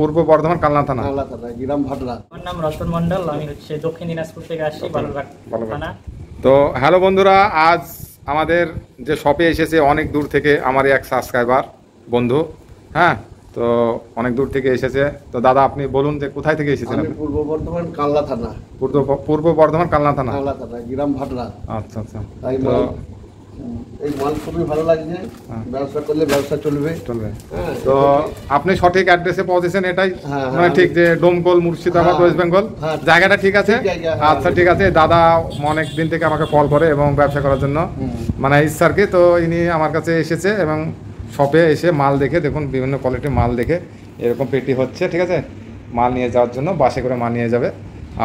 পূর্ব বর্ধমান কালনা থানা গ্রাম ভাটরা। আমার নাম রতন মন্ডল, আমি হচ্ছে দক্ষিণ দিনাজপুর থেকে আসছি, বালুরঘাট থানা। তো হ্যালো বন্ধুরা, আজ আমাদের যে শপে এসেছে অনেক দূর থেকে আমার এক সাবস্ক্রাইবার বন্ধু। হ্যাঁ, তো অনেক দূর থেকে এসেছে। তো দাদা আপনি বলুন যে কোথায় থেকে এসেছেন? আমি পূর্ব বর্ধমান কালনা থানা। পূর্ব বর্ধমান কালনা থানা, গ্রাম ভাটরা। আচ্ছা আচ্ছা। তো এই মাল খুবই ভালো লাগছে, ব্যবসা করলে ব্যবসা চলবে। তো আপনি সঠিক অ্যাড্রেসে পৌঁছেছেন, এটাই মানে ঠিক যে ডোমকল মুর্শিদাবাদ ওয়েস্ট বেঙ্গল জায়গাটা ঠিক আছে? আচ্ছা ঠিক আছে। দাদা অনেক দিন থেকে আমাকে কল করে এবং ব্যবসা করার জন্য মানে ইচ্ছারকে, তো ইনি আমার কাছে এসেছে এবং শপে এসে মাল দেখে দেখুন বিভিন্ন কোয়ালিটির মাল দেখে এরকম পেটি হচ্ছে, ঠিক আছে, মাল নিয়ে যাওয়ার জন্য বাসে করে মাল নিয়ে যাবে।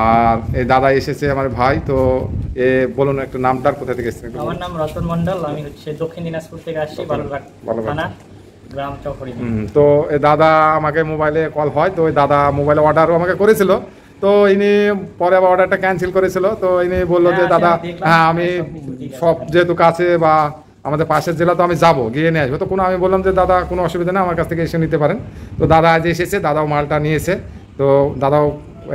আর এই দাদা এসেছে আমার ভাই। তো এ বলুন একটু নামটার, কোথা থেকে এসেছেন? আমার নাম রতন মন্ডল, আমি হচ্ছে দক্ষিণ দিনাজপুর থেকে আসছি, বালুরঘাট থানা, গ্রাম চৌহরি। তো এই দাদা আমাকে মোবাইলে কল হয়, তো ওই দাদা মোবাইলে অর্ডারও আমাকে করেছিল। তো ইনি পরে আবার অর্ডারটা ক্যান্সেল করেছিল। তো ইনি বললো যে দাদা হ্যাঁ আমি সব যেহেতু কাছে বা আমাদের পাশের জেলা, তো আমি যাবো গিয়ে নিয়ে আসবো। তো আমি বললাম যে দাদা কোনো অসুবিধা নেই, আমার কাছ থেকে এসে নিতে পারেন। তো দাদা আজ এসেছে, দাদাও মালটা নিয়েছে। তো দাদাও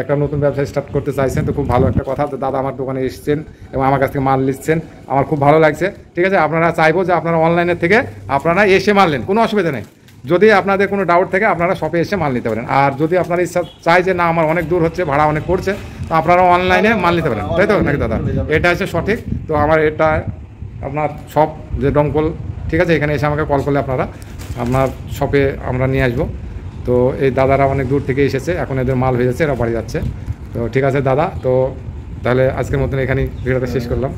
একটা নতুন ব্যবসা স্টার্ট করতে চাইছেন, তো খুব ভালো একটা কথা। তো দাদা আমার দোকানে এসেছেন এবং আমার কাছ থেকে মাল নিচ্ছেন, আমার খুব ভালো লাগছে। ঠিক আছে, আপনারা চাইবো যে আপনারা অনলাইনের থেকে আপনারা এসে মাল নেন, কোনো অসুবিধা নেই। যদি আপনাদের কোনো ডাউট থাকে আপনারা শপে এসে মাল নিতে পারেন। আর যদি আপনারা ইচ্ছা চাই যে না আমার অনেক দূর হচ্ছে, ভাড়া অনেক পড়ছে, তো আপনারা অনলাইনে মাল নিতে পারেন, তাই তো নাকি দাদা? এটা হচ্ছে সঠিক। তো আমার এটা আপনার শপ যে ডমকল, ঠিক আছে, এখানে এসে আমাকে কল করলে আপনার শপে আমরা নিয়ে আসবো। তো এই দাদারা অনেক দূর থেকে এসেছে, এখন এদের মাল হয়ে যাচ্ছে, এরা বাড়ি যাচ্ছে। তো ঠিক আছে দাদা, তো তাহলে আজকের মতন এখানেই ভিডিওটা শেষ করলাম।